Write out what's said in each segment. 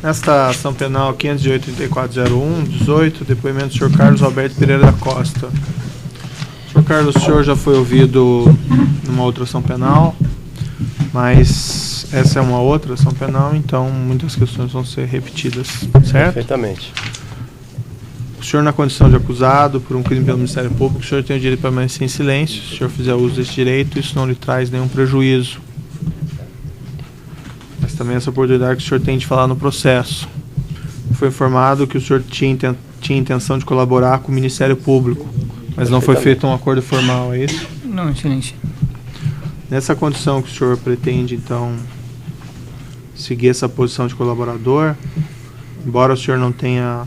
Nesta ação penal 508-3401-18, depoimento do senhor Carlos Alberto Pereira da Costa. Senhor Carlos, o senhor já foi ouvido numa outra ação penal, mas essa é uma outra ação penal, então muitas questões vão ser repetidas, certo? Perfeitamente. O senhor, na condição de acusado por um crime pelo Ministério Público, o senhor tem o direito de permanecer em silêncio. Se o senhor fizer uso desse direito, isso não lhe traz nenhum prejuízo. Mas também essa oportunidade que o senhor tem de falar no processo. Foi informado que o senhor tinha intenção de colaborar com o Ministério Público, mas não foi feito um acordo formal, é isso? Não, excelência. Nessa condição que o senhor pretende, então, seguir essa posição de colaborador, embora o senhor não tenha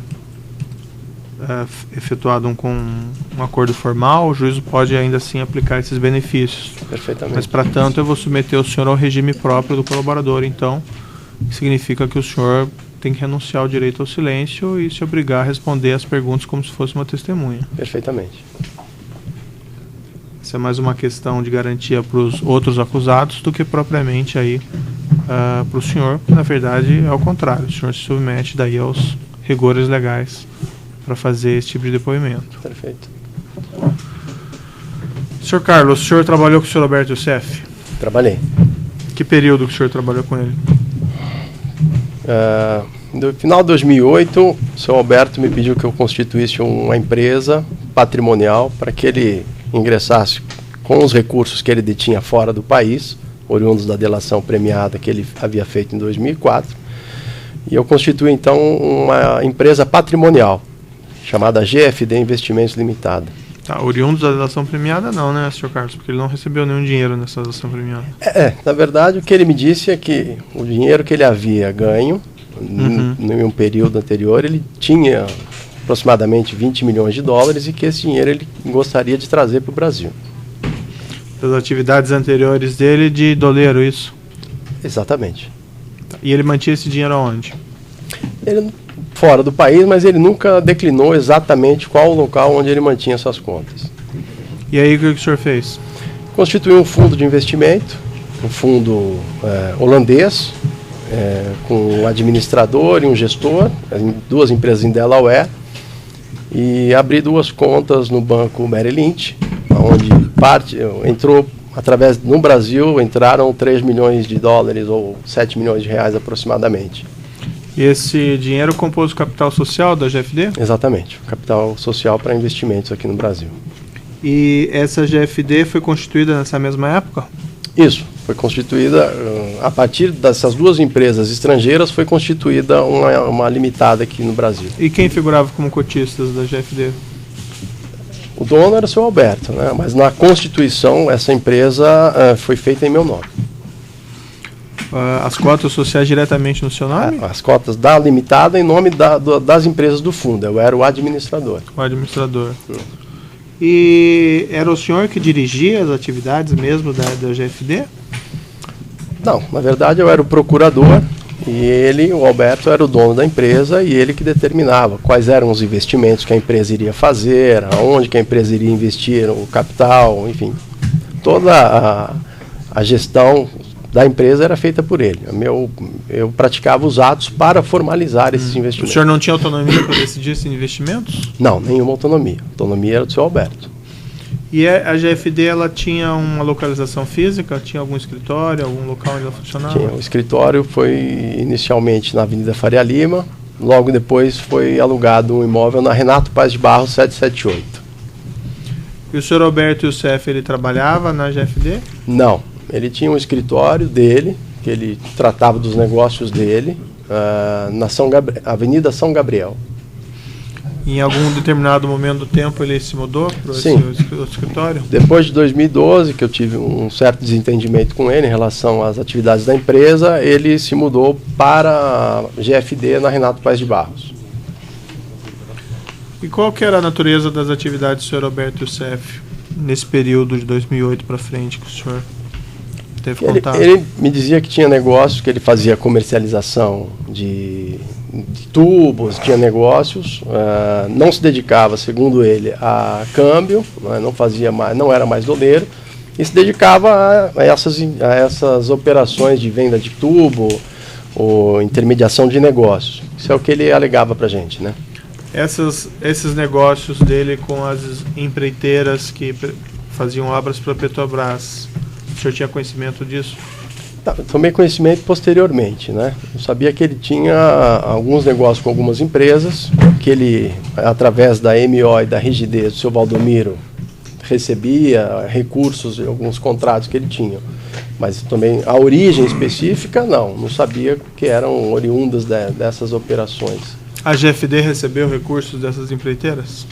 efetuado um acordo formal, o juízo pode ainda assim aplicar esses benefícios. Perfeitamente. Mas, para tanto, eu vou submeter o senhor ao regime próprio do colaborador, então, que significa que o senhor tem que renunciar ao direito ao silêncio e se obrigar a responder as perguntas como se fosse uma testemunha. Perfeitamente. Isso é mais uma questão de garantia para os outros acusados do que propriamente aí para o senhor, que na verdade é o contrário. O senhor se submete daí aos rigores legais para fazer esse tipo de depoimento. Perfeito. Senhor Carlos, o senhor trabalhou com o senhor Alberto Youssef? Trabalhei. Que período que o senhor trabalhou com ele? No final de 2008, o senhor Alberto me pediu que eu constituísse uma empresa patrimonial para que ele ingressasse com os recursos que ele detinha fora do país, oriundos da delação premiada que ele havia feito em 2004. E eu constituí, então, uma empresa patrimonial, chamada GFD Investimentos Limitada. Tá, oriundos da delação premiada não, né, senhor Carlos? Porque ele não recebeu nenhum dinheiro nessa delação premiada. Na verdade, o que ele me disse é que o dinheiro que ele havia ganho em um período anterior, ele tinha aproximadamente 20 milhões de dólares e que esse dinheiro ele gostaria de trazer para o Brasil. Das atividades anteriores dele de doleiro, isso? Exatamente. E ele mantinha esse dinheiro aonde? Ele fora do país, mas ele nunca declinou exatamente qual o local onde ele mantinha suas contas. E aí o que o senhor fez? Constituiu um fundo de investimento, um fundo holandês, com um administrador e um gestor, duas empresas em Delaware, e abri duas contas no banco Merrill Lynch, onde entrou, no Brasil, entraram 3 milhões de dólares ou 7 milhões de reais aproximadamente. E esse dinheiro compôs o capital social da GFD? Exatamente, capital social para investimentos aqui no Brasil. E essa GFD foi constituída nessa mesma época? Isso, foi constituída, a partir dessas duas empresas estrangeiras, foi constituída uma limitada aqui no Brasil. E quem figurava como cotistas da GFD? O dono era o seu Alberto, né? Mas na Constituição essa empresa foi feita em meu nome. As cotas sociais diretamente no seu nome? As cotas da limitada em nome das empresas do fundo. Eu era o administrador. O administrador. E era o senhor que dirigia as atividades mesmo da GFD? Não, na verdade eu era o procurador e o Alberto, era o dono da empresa e ele que determinava quais eram os investimentos que a empresa iria fazer, aonde que a empresa iria investir o capital, enfim. Toda a gestão da empresa era feita por ele. Eu praticava os atos para formalizar esses investimentos. O senhor não tinha autonomia para decidir esses investimentos? Não, nenhuma autonomia. A autonomia era do seu Alberto. E a GFD, ela tinha uma localização física? Tinha algum escritório, algum local onde ela funcionava? Tinha. O escritório foi inicialmente na Avenida Faria Lima, logo depois foi alugado um imóvel na Renato Paz de Barros 778. E o senhor Alberto Youssef, ele trabalhava na GFD? Não. Ele tinha um escritório dele, que ele tratava dos negócios dele, na Avenida São Gabriel. Em algum determinado momento do tempo ele se mudou para esse escritório? Depois de 2012, que eu tive um certo desentendimento com ele em relação às atividades da empresa, ele se mudou para a GFD na Renato Paz de Barros. E qual que era a natureza das atividades do senhor Alberto Youssef nesse período de 2008 para frente que o senhor teve contato? Ele me dizia que tinha negócios, que ele fazia comercialização de tubos, tinha negócios, não se dedicava, segundo ele, a câmbio, não era mais doleiro, e se dedicava a essas operações de venda de tubo ou intermediação de negócios. Isso é o que ele alegava para a gente, né? Esses negócios dele com as empreiteiras que faziam obras para a Petrobras, o senhor tinha conhecimento disso? Tomei conhecimento posteriormente, né? Eu sabia que ele tinha alguns negócios com algumas empresas, que ele, através da MO e da rigidez do seu Valdomiro, recebia recursos de alguns contratos que ele tinha. Mas também a origem específica, não sabia que eram oriundas dessas operações. A GFD recebeu recursos dessas empreiteiras?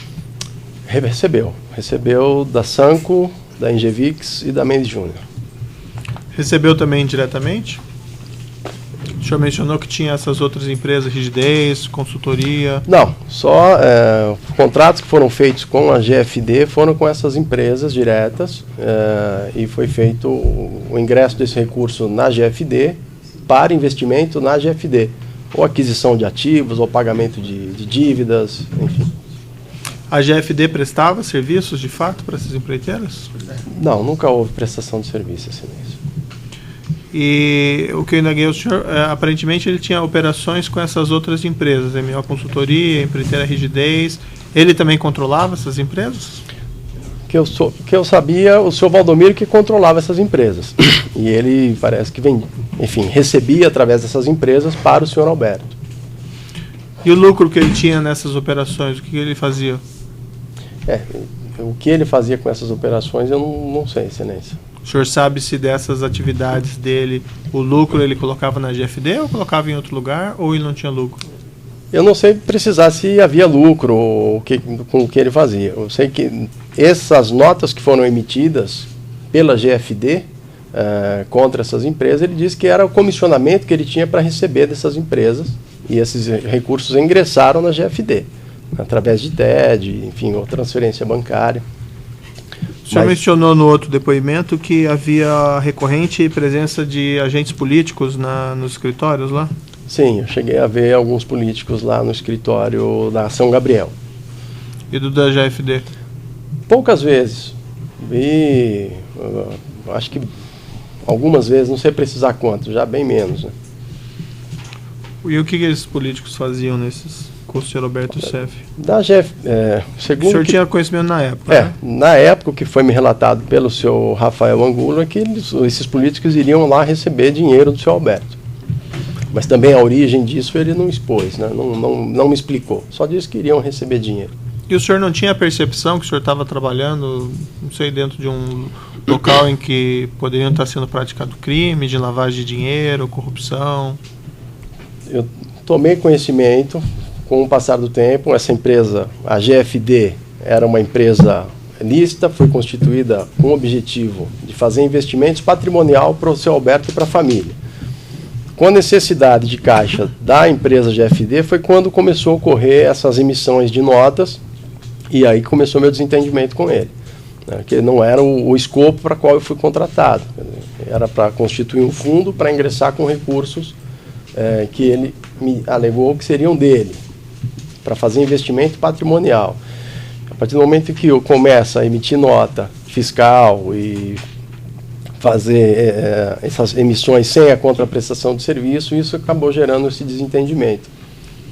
Recebeu da Sanco, da Engevix e da Mendes Júnior. Recebeu também diretamente? O senhor mencionou que tinha essas outras empresas, rigidez, consultoria... Não, só contratos que foram feitos com a GFD foram com essas empresas diretas e foi feito o ingresso desse recurso na GFD para investimento na GFD, ou aquisição de ativos, ou pagamento de dívidas, enfim. A GFD prestava serviços de fato para essas empreiteiras? Não, nunca houve prestação de serviço assim mesmo. E o que eu indaguei ao senhor, aparentemente ele tinha operações com essas outras empresas, MO Consultoria, Empreiteira Rigidez. Ele também controlava essas empresas? Que eu sabia, o senhor Valdomiro que controlava essas empresas. E ele parece que recebia através dessas empresas para o senhor Alberto. E o lucro que ele tinha nessas operações, o que ele fazia? O que ele fazia com essas operações eu não sei, excelência. O senhor sabe se dessas atividades dele, o lucro ele colocava na GFD ou colocava em outro lugar, ou ele não tinha lucro? Eu não sei precisar se havia lucro com o que ele fazia. Eu sei que essas notas que foram emitidas pela GFD contra essas empresas, ele disse que era o comissionamento que ele tinha para receber dessas empresas, e esses recursos ingressaram na GFD, através de TED, enfim, ou transferência bancária. O senhor mencionou no outro depoimento que havia recorrente presença de agentes políticos nos escritórios lá? Sim, eu cheguei a ver alguns políticos lá no escritório da São Gabriel. E do da GFD? Poucas vezes. Vi, acho que algumas vezes, não sei precisar quanto, já bem menos. Né? E o que esses políticos faziam com o senhor Alberto Seff? Da GF, segundo o senhor tinha conhecimento na época, né? Na época, o que foi me relatado pelo senhor Rafael Angulo é que esses políticos iriam lá receber dinheiro do senhor Alberto. Mas também a origem disso ele não expôs, né? Não me explicou. Só disse que iriam receber dinheiro. E o senhor não tinha a percepção que o senhor estava trabalhando, não sei, dentro de um local em que poderiam estar sendo praticado crime, de lavagem de dinheiro, corrupção? Eu tomei conhecimento com o passar do tempo. Essa empresa, a GFD, era uma empresa lícita, foi constituída com o objetivo de fazer investimentos patrimonial para o seu Alberto e para a família. Com a necessidade de caixa da empresa GFD foi quando começou a ocorrer essas emissões de notas, e aí começou meu desentendimento com ele, né, que não era o escopo para qual eu fui contratado. Era para constituir um fundo para ingressar com recursos que ele me alegou que seriam dele, para fazer investimento patrimonial. A partir do momento que eu começo a emitir nota fiscal e fazer essas emissões sem a contraprestação de serviço, isso acabou gerando esse desentendimento.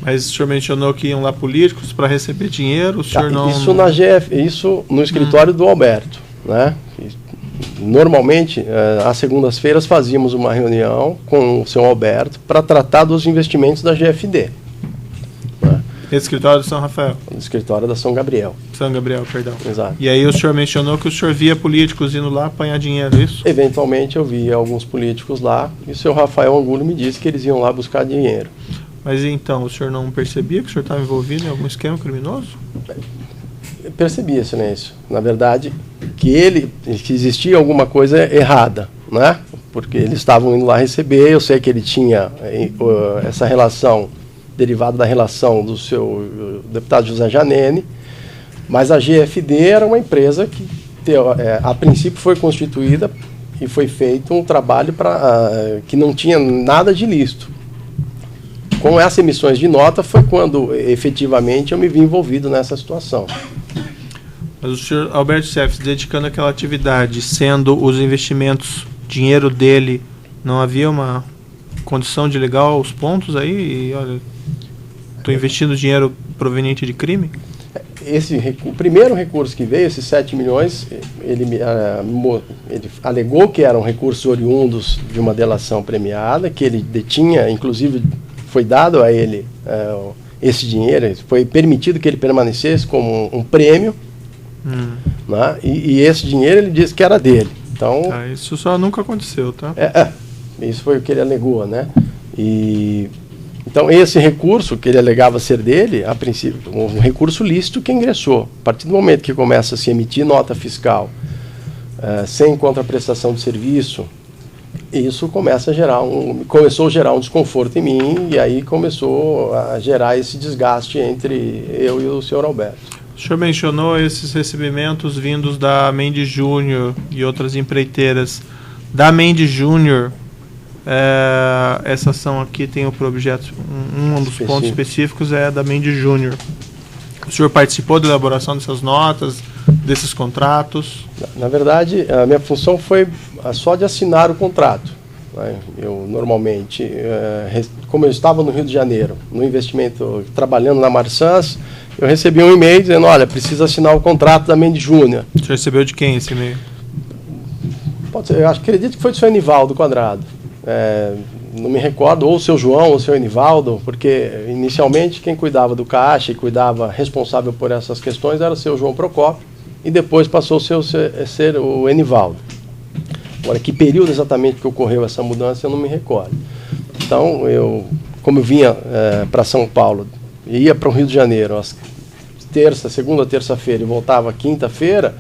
Mas o senhor mencionou que iam lá políticos para receber dinheiro, o senhor não... Isso no escritório do Alberto, né? Normalmente, às segundas-feiras, fazíamos uma reunião com o senhor Alberto para tratar dos investimentos da GFD. Né? Esse escritório de São Rafael? No escritório da São Gabriel. São Gabriel, perdão. Exato. E aí o senhor mencionou que o senhor via políticos indo lá apanhar dinheiro, isso? Eventualmente eu via alguns políticos lá, e o senhor Rafael Angulo me disse que eles iam lá buscar dinheiro. Mas então, o senhor não percebia que o senhor estava envolvido em algum esquema criminoso? Eu percebia, silêncio. Na verdade, que existia alguma coisa errada, né? Porque eles estavam indo lá receber, eu sei que ele tinha essa relação derivada da relação do seu deputado José Janene, mas a GFD era uma empresa que, a princípio, foi constituída e foi feito um trabalho que não tinha nada de ilícito. Com essas emissões de nota foi quando, efetivamente, eu me vi envolvido nessa situação. Mas o senhor Alberto Seff, dedicando àquela atividade, sendo os investimentos dinheiro dele, não havia uma condição de ligar os pontos aí e, olha, estou investindo dinheiro proveniente de crime? O primeiro recurso que veio, esses 7 milhões, ele alegou que eram recursos oriundos de uma delação premiada, que ele detinha, inclusive foi dado a ele esse dinheiro, foi permitido que ele permanecesse como um prêmio, né? E esse dinheiro ele disse que era dele. Então, isso só nunca aconteceu, tá? Isso foi o que ele alegou, né? Então, esse recurso que ele alegava ser dele, a princípio, um recurso lícito que ingressou. A partir do momento que começa a se emitir nota fiscal sem contraprestação de serviço, isso começou a gerar um desconforto em mim, e aí começou a gerar esse desgaste entre eu e o senhor Alberto. O senhor mencionou esses recebimentos vindos da Mendes Júnior e outras empreiteiras. Da Mendes Júnior, essa ação aqui tem por objeto, um dos pontos específicos é da Mendes Júnior. O senhor participou da elaboração dessas notas, desses contratos? Na verdade, a minha função foi só de assinar o contrato. Eu normalmente, como eu estava no Rio de Janeiro, no investimento, trabalhando na Marsans, eu recebi um e-mail dizendo, olha, precisa assinar o contrato da Mendes Júnior. O senhor recebeu de quem esse e-mail? Pode ser, eu acredito que foi do seu Enivaldo Quadrado. Não me recordo, ou o seu João, ou o seu Enivaldo, porque inicialmente quem cuidava do caixa e cuidava, responsável por essas questões, era o seu João Procópio, e depois passou a ser o Enivaldo. Agora, que período exatamente que ocorreu essa mudança, eu não me recordo. Então, como eu vinha para São Paulo, ia para o Rio de Janeiro, segunda, terça-feira, e voltava quinta-feira,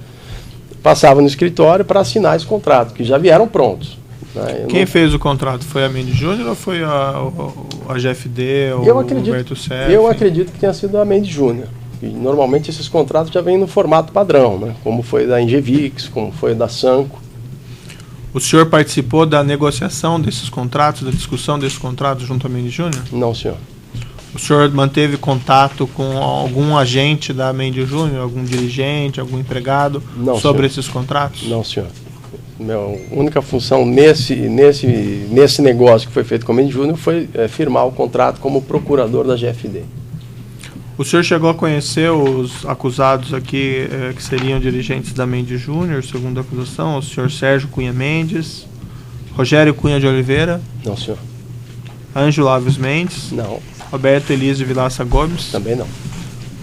passava no escritório para assinar esse contrato, que já vieram prontos. Quem fez o contrato? Foi a Mendes Júnior ou foi a GFD ou o Roberto Seff? Eu acredito que tenha sido a Mendes Júnior. Normalmente esses contratos já vêm no formato padrão, né? Como foi da Ingevix, como foi da Sanco. O senhor participou da negociação desses contratos, da discussão desses contratos junto à Mendes Júnior? Não, senhor. O senhor manteve contato com algum agente da Mendes Júnior, algum dirigente, algum empregado sobre esses contratos? Não, senhor. Minha única função nesse negócio que foi feito com a Mendes Júnior foi firmar o contrato como procurador da GFD. O senhor chegou a conhecer os acusados aqui, que seriam dirigentes da Mendes Júnior, segundo a acusação, o senhor Sérgio Cunha Mendes, Rogério Cunha de Oliveira? Não, senhor. Ângelo Alves Mendes? Não. Roberto Elísio Vilaça Gomes? Também não.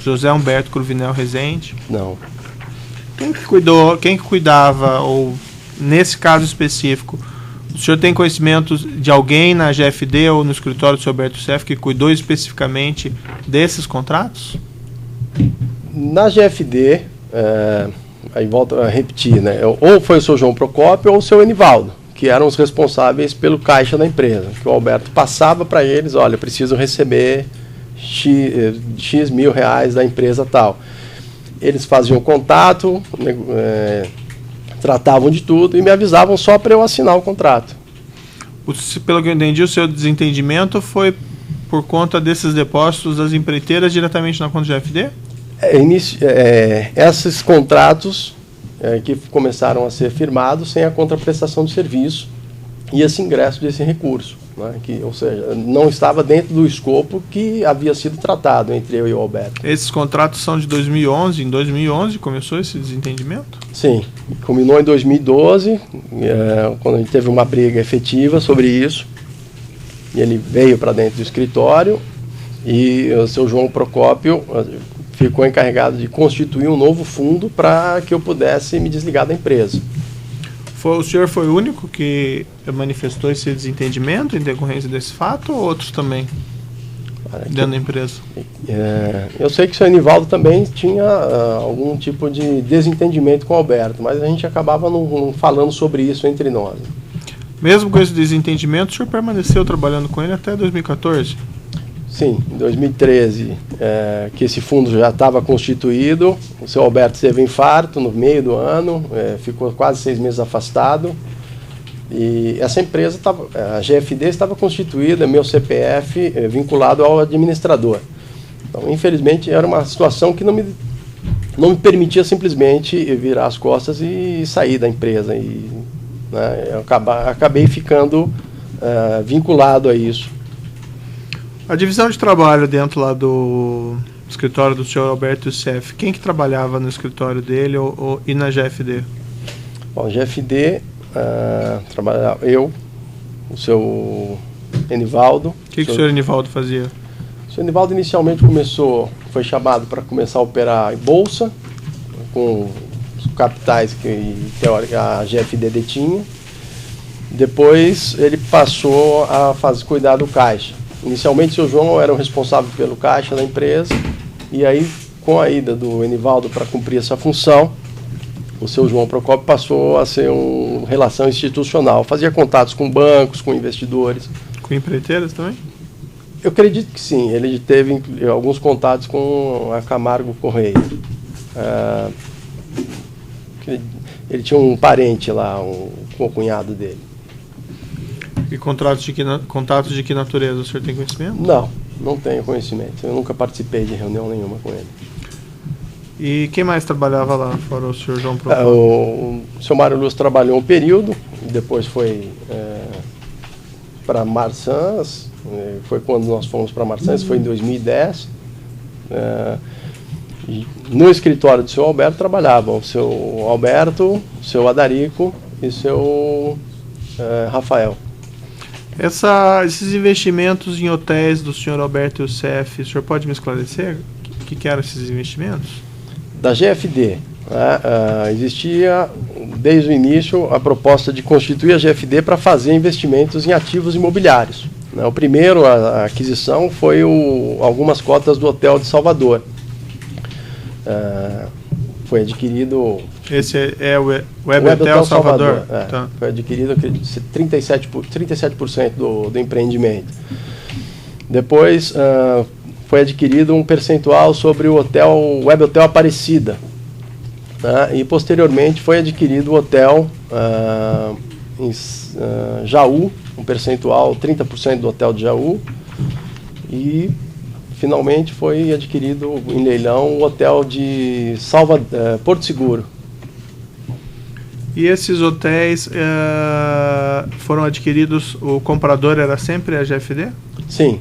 José Humberto Cruvinel Rezende? Não. Quem que cuidava, ou nesse caso específico, o senhor tem conhecimento de alguém na GFD ou no escritório do senhor Roberto Seff que cuidou especificamente desses contratos? Na GFD, aí volto a repetir, né? Ou foi o seu João Procópio ou o seu Enivaldo, que eram os responsáveis pelo caixa da empresa, que o Alberto passava para eles, olha, preciso receber X mil reais da empresa tal. Eles faziam contato, tratavam de tudo e me avisavam só para eu assinar o contrato. Pelo que eu entendi, o seu desentendimento foi por conta desses depósitos das empreiteiras diretamente na conta do GFD? Esses contratos que começaram a ser firmados sem a contraprestação de serviço e esse ingresso desse recurso, né, ou seja, não estava dentro do escopo que havia sido tratado entre eu e o Alberto. Esses contratos são de 2011, em 2011 começou esse desentendimento? Sim, culminou em 2012, quando a gente teve uma briga efetiva sobre isso, e ele veio para dentro do escritório e o seu João Procópio ficou encarregado de constituir um novo fundo para que eu pudesse me desligar da empresa. O senhor foi o único que manifestou esse desentendimento em decorrência desse fato ou outros também dentro da empresa? Eu sei que o senhor Enivaldo também tinha algum tipo de desentendimento com o Alberto, mas a gente acabava não falando sobre isso entre nós. Mesmo com esse desentendimento, o senhor permaneceu trabalhando com ele até 2014? Sim, em 2013, que esse fundo já estava constituído, o seu Alberto teve infarto no meio do ano, ficou quase 6 meses afastado, e essa empresa, a GFD estava constituída, meu CPF vinculado ao administrador. Então, infelizmente, era uma situação que não me permitia simplesmente virar as costas e sair da empresa. Eu acabei ficando vinculado a isso. A divisão de trabalho dentro lá do escritório do senhor Alberto Youssef, quem que trabalhava no escritório dele e na GFD? Bom, GFD, trabalhava eu, o seu Enivaldo. O que o senhor Enivaldo fazia? O senhor Enivaldo inicialmente foi chamado para começar a operar em bolsa, com os capitais que a GFD detinha. Depois ele passou a cuidar do caixa. Inicialmente o seu João era o responsável pelo caixa da empresa, e aí com a ida do Enivaldo para cumprir essa função, o seu João Procópio passou a ser uma relação institucional. Fazia contatos com bancos, com investidores. Com empreiteiras também? Eu acredito que sim. Ele teve alguns contatos com a Camargo Correia. Ele tinha um parente lá, com o cunhado dele. E contatos de que natureza o senhor tem conhecimento? Não tenho conhecimento. Eu nunca participei de reunião nenhuma com ele. E quem mais trabalhava lá, fora o senhor João Procópio? O senhor Mário Lúcio trabalhou um período, depois foi para Marsans, foi quando nós fomos para Marsans, foi em 2010. No escritório do seu Alberto trabalhavam o seu Alberto, o seu Adarico e o seu Rafael. Esses investimentos em hotéis do senhor Alberto Youssef, o senhor pode me esclarecer o que eram esses investimentos? Da GFD, existia desde o início a proposta de constituir a GFD para fazer investimentos em ativos imobiliários. O primeiro, a aquisição, foi algumas cotas do Hotel de Salvador. Foi adquirido... Esse é o Web Hotel Salvador? Tá. Foi adquirido 37% do empreendimento. Depois foi adquirido um percentual sobre o Web Hotel Aparecida. E posteriormente foi adquirido o hotel em Jaú, um percentual, 30% do hotel de Jaú. E finalmente foi adquirido em leilão o hotel de Porto Seguro. E esses hotéis foram adquiridos, o comprador era sempre a GFD? Sim,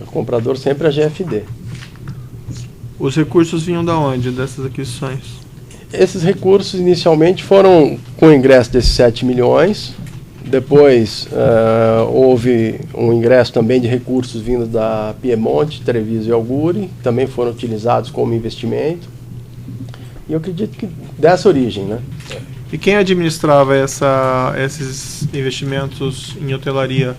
o comprador sempre a GFD. Os recursos vinham de onde, dessas aquisições? Esses recursos inicialmente foram com o ingresso desses 7 milhões, depois houve um ingresso também de recursos vindos da Piemonte, Treviso e Auguri, também foram utilizados como investimento. E eu acredito que dessa origem, né? E quem administrava esses investimentos em hotelaria?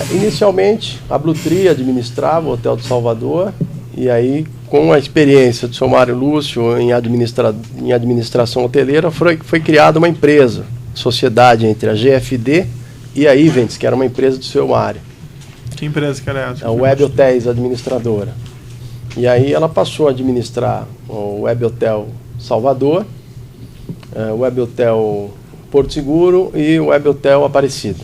Inicialmente, a Blutri administrava o Hotel de Salvador, e aí, com a experiência do seu Mário Lúcio em administração hoteleira, foi criada uma empresa, sociedade entre a GFD e a Ivents, que era uma empresa do seu Mário. Que empresa que era essa? A Web Hotels Administradora. E aí ela passou a administrar o Web Hotel Salvador, o Web Hotel Porto Seguro e o Web Hotel Aparecida.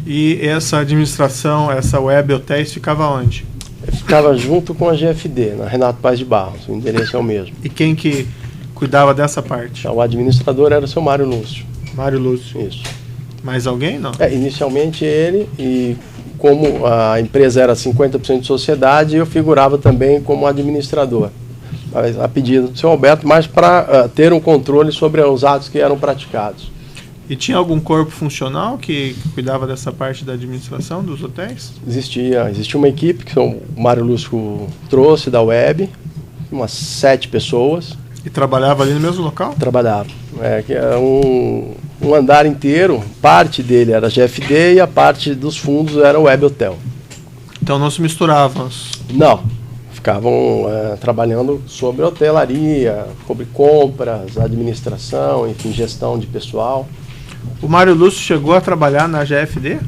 E essa administração, essa Web Hotels, ficava onde? Ficava junto com a GFD, na Renato Paz de Barros, o endereço é o mesmo. E quem que cuidava dessa parte? O administrador era o seu Mário Lúcio. Mário Lúcio. Isso. Mais alguém, não? Inicialmente ele, e como a empresa era 50% de sociedade, eu figurava também como administrador, a pedido do seu Alberto, mas para ter um controle sobre os atos que eram praticados. E tinha algum corpo funcional que cuidava dessa parte da administração dos hotéis? Existia uma equipe que o Mário Lúcio trouxe da Web, umas 7 pessoas. E trabalhava ali no mesmo local? Trabalhava. Que era um andar inteiro, parte dele era GFD e a parte dos fundos era o Web Hotel. Então não se misturavam? Não. Ficavam trabalhando sobre hotelaria, sobre compras, administração, enfim, gestão de pessoal. O Mário Lúcio chegou a trabalhar na GFD?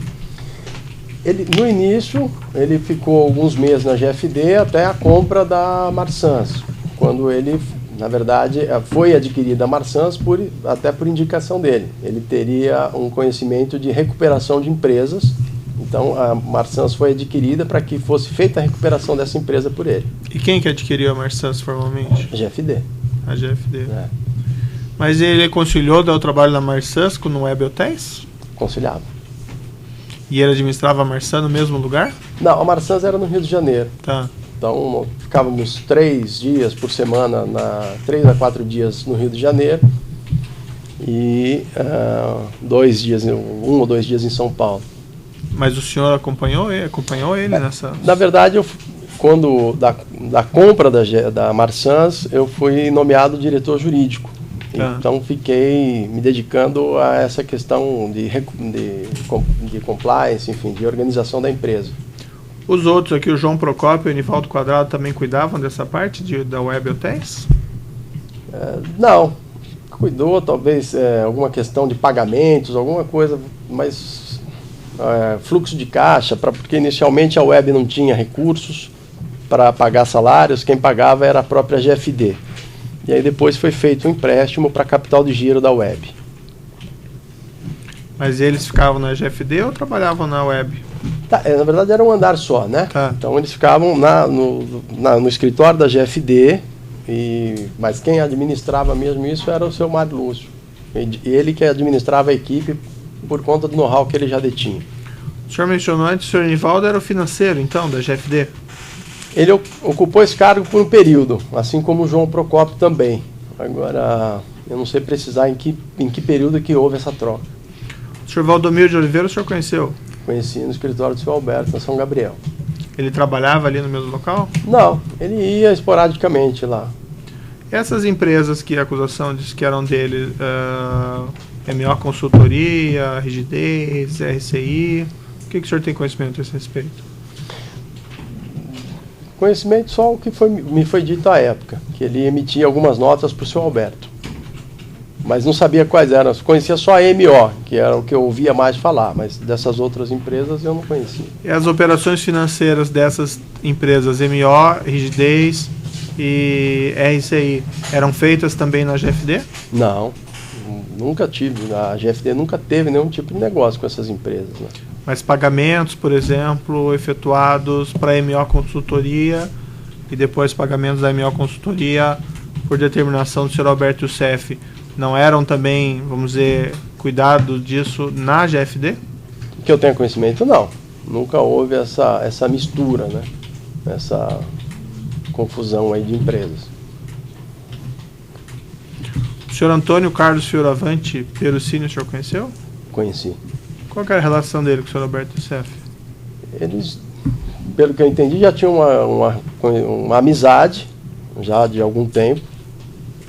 No início, ele ficou alguns meses na GFD até a compra da Marsans, quando ele, na verdade, foi adquirida a Marsans até por indicação dele. Ele teria um conhecimento de recuperação de empresas, então a Marsans foi adquirida para que fosse feita a recuperação dessa empresa por ele. E quem que adquiriu a Marsans formalmente? A GFD. A GFD. Mas ele conciliou o trabalho na Marsans com o Web Hotels? Conciliava. E ele administrava a Marsan no mesmo lugar? Não, a Marsans era no Rio de Janeiro. Tá. Então, ficávamos 3 dias por semana, 3 a 4 dias no Rio de Janeiro e 2 dias, 1 ou 2 dias em São Paulo. Mas o senhor acompanhou ele nessa... Na verdade, quando da compra da Marsans, eu fui nomeado diretor jurídico. Então, fiquei me dedicando a essa questão de compliance, enfim, de organização da empresa. Os outros aqui, o João Procópio e o Nivaldo Quadrado, também cuidavam dessa parte da Web Hotels? Não. Cuidou, talvez, alguma questão de pagamentos, alguma coisa, mas fluxo de caixa, porque inicialmente a Web não tinha recursos para pagar salários, quem pagava era a própria GFD. E aí depois foi feito um empréstimo para capital de giro da Web. Mas eles ficavam na GFD ou trabalhavam na Web? Tá, na verdade era um andar só, né? Tá. Então eles ficavam no escritório da GFD, mas quem administrava mesmo isso era o seu Mário Lúcio. Ele que administrava a equipe por conta do know-how que ele já detinha. O senhor mencionou antes, o senhor Nivaldo era o financeiro, então, da GFD? Ele ocupou esse cargo por um período, assim como o João Procópio também. Agora, eu não sei precisar em que período que houve essa troca. O senhor Valdomiro de Oliveira, o senhor conheceu? Conheci no escritório do seu Alberto, na São Gabriel. Ele trabalhava ali no mesmo local? Não, ele ia esporadicamente lá. Essas empresas que a acusação diz que eram dele, MO Consultoria, Rigidez, RCI, o que o senhor tem conhecimento a esse respeito? Conhecimento só o que me foi dito à época, que ele emitia algumas notas para o seu Alberto. Mas não sabia quais eram, conhecia só a MO, que era o que eu ouvia mais falar, mas dessas outras empresas eu não conhecia. E as operações financeiras dessas empresas, MO, Rigidez e RCI, eram feitas também na GFD? Não, nunca tive, a GFD nunca teve nenhum tipo de negócio com essas empresas, né? Mas pagamentos, por exemplo, efetuados para a MO Consultoria e depois pagamentos da MO Consultoria por determinação do Sr. Alberto Youssef, não eram também, vamos dizer, cuidado disso na GFD? Que eu tenha conhecimento, não. Nunca houve essa mistura, né? Essa confusão aí de empresas. O senhor Antônio Carlos Fioravante Perucini, o senhor conheceu? Conheci. Qual que era a relação dele com o Sr. Alberto Youssef? Eles, pelo que eu entendi, já tinham uma amizade, já de algum tempo,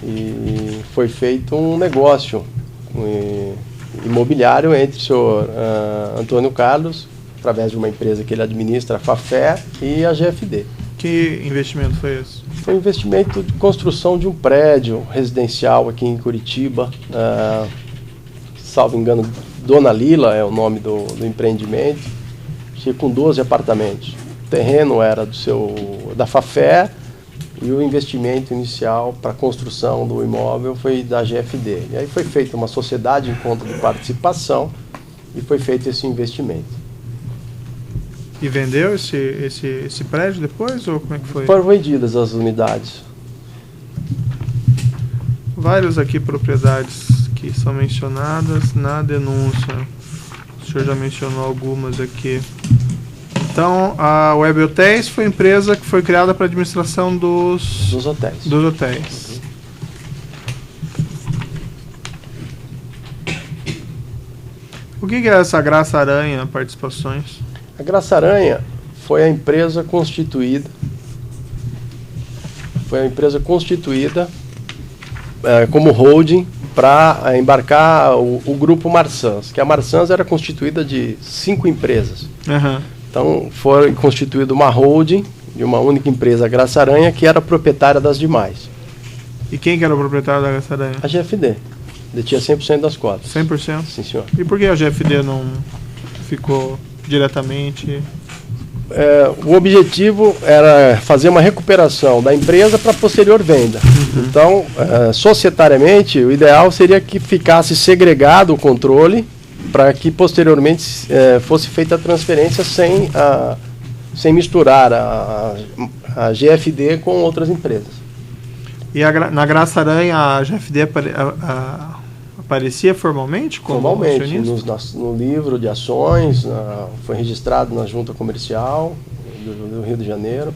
e foi feito um negócio imobiliário entre o senhor Antônio Carlos, através de uma empresa que ele administra, a Fafé, e a GFD. Que investimento foi esse? Foi um investimento de construção de um prédio residencial aqui em Curitiba, salvo engano, Dona Lila é o nome do empreendimento, com 12 apartamentos. O terreno era da Fafé e o investimento inicial para a construção do imóvel foi da GFD. E aí foi feita uma sociedade em conta de participação e foi feito esse investimento. E vendeu esse prédio depois, ou como é que foi? Foram vendidas as unidades. Várias aqui propriedades que são mencionadas na denúncia. O senhor já mencionou algumas aqui. Então, a Web Hotels foi a empresa que foi criada para a administração dos hotéis. O que é essa Graça Aranha Participações? A Graça Aranha foi a empresa constituída. Como holding para embarcar o grupo Marsans, que a Marsans era constituída de 5 empresas. Uhum. Então foi constituída uma holding de uma única empresa, a Graça Aranha, que era proprietária das demais. E quem que era o proprietário da Graça Aranha? A GFD. Detinha 100% das cotas. 100%? Sim, senhor. E por que a GFD não ficou diretamente? O objetivo era fazer uma recuperação da empresa para posterior venda. Uhum. Então, societariamente, o ideal seria que ficasse segregado o controle para que posteriormente fosse feita a transferência sem misturar a GFD com outras empresas. E na Graça Aranha, a GFD Aparecia formalmente como Formalmente, acionista? no livro de ações, foi registrado na junta comercial do Rio de Janeiro.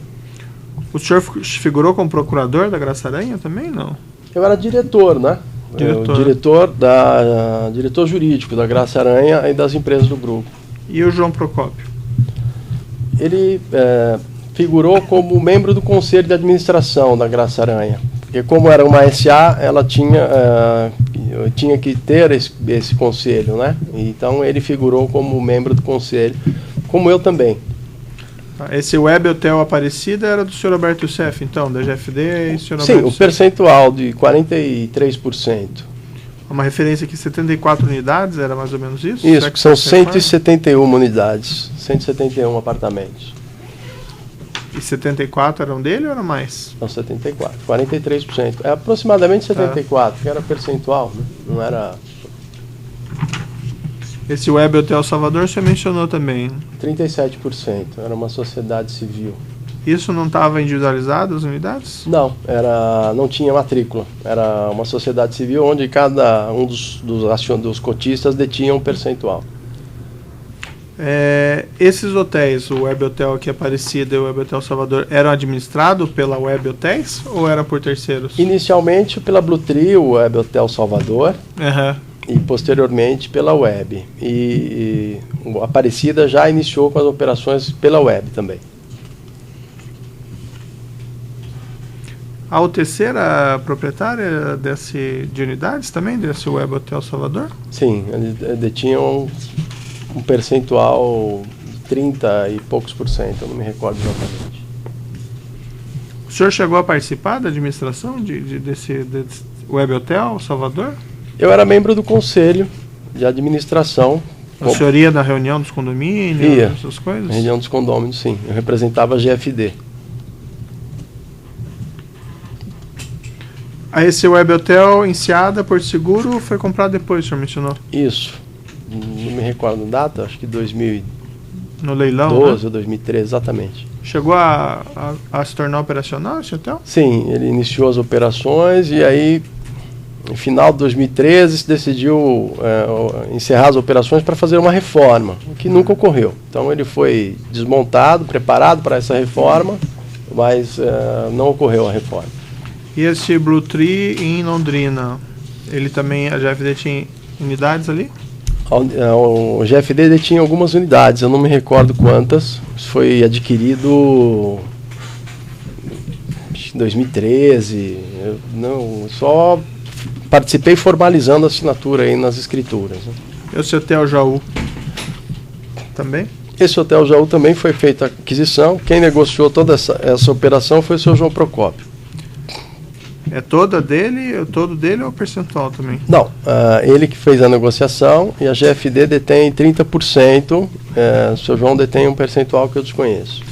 O senhor figurou como procurador da Graça Aranha também, não? Eu era diretor, né? Diretor jurídico da Graça Aranha e das empresas do grupo. E o João Procópio? Ele figurou como membro do conselho de administração da Graça Aranha. Porque como era uma SA, ela tinha que ter esse conselho, né? Então ele figurou como membro do conselho, como eu também. Esse Web Hotel Aparecida era do Sr. Alberto Youssef, então, da GFD e Sr. Alberto Sim, o Youssef. percentual de 43%. Uma referência aqui, 74 unidades, era mais ou menos isso? Isso, que são 171 unidades, 171 apartamentos. E 74 eram dele ou era mais? São 74, 43%. É aproximadamente 74, que era percentual, né? Não era... Esse Web Hotel Salvador você mencionou também. 37%, era uma sociedade civil. Isso não estava individualizado, as unidades? Não, não tinha matrícula. Era uma sociedade civil onde cada um dos cotistas detinha um percentual. Esses hotéis, o Web Hotel aqui Aparecida e o Web Hotel Salvador, eram administrados pela Web Hotels ou era por terceiros? Inicialmente pela Blue Tree, o Web Hotel Salvador, e posteriormente pela Web. E a Aparecida já iniciou com as operações pela Web também. A UTC era proprietária de unidades também, desse Web Hotel Salvador? Sim, eles detinham um percentual de 30 e poucos %, eu não me recordo exatamente. O senhor chegou a participar da administração desse Web Hotel Salvador? Eu era membro do conselho de administração. O senhor ia na reunião dos condomínios, essas coisas? Reunião dos condôminos, sim. Eu representava a GFD. Esse Web Hotel, Enseada, Porto Seguro, foi comprado depois, o senhor mencionou? Isso. Não me recordo a data, acho que 2012 no leilão, ou 2013, exatamente. Chegou a se tornar operacional esse hotel? Sim, ele iniciou as operações e aí, no final de 2013, se decidiu encerrar as operações para fazer uma reforma, o que nunca ocorreu. Então ele foi desmontado, preparado para essa reforma, mas não ocorreu a reforma. E esse Blue Tree em Londrina, ele também, a GFD tinha unidades ali? O GFD detinha algumas unidades, eu não me recordo quantas. Isso foi adquirido em 2013. Eu só participei formalizando a assinatura aí nas escrituras. Né? Esse Hotel Jaú também? Esse Hotel Jaú também foi feita a aquisição. Quem negociou toda essa operação foi o seu João Procópio. É todo dele ou percentual também? Não, ele que fez a negociação e a GFD detém 30%, o seu João detém um percentual que eu desconheço.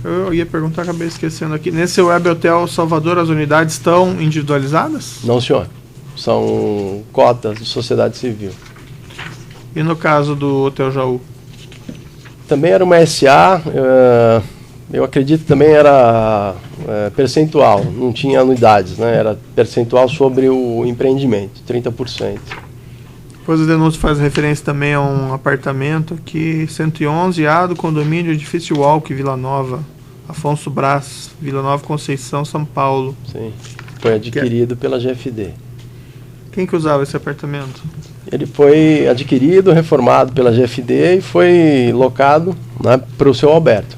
Eu ia perguntar, acabei esquecendo aqui. Nesse Web Hotel Salvador, as unidades estão individualizadas? Não, senhor. São cotas de sociedade civil. E no caso do Hotel Jaú? Também era uma SA, eu acredito que também era percentual, não tinha anuidades, né? Era percentual sobre o empreendimento, 30%. Depois a denúncia faz referência também a um apartamento aqui, 111A do condomínio Edifício Walk, Vila Nova, Afonso Brás, Vila Nova, Conceição, São Paulo. Sim, foi adquirido pela GFD. Quem que usava esse apartamento? Ele foi adquirido, reformado pela GFD e foi locado, né, para o seu Alberto.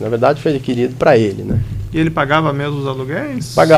Na verdade foi adquirido para ele, né? E ele pagava mesmo os aluguéis? Pagava.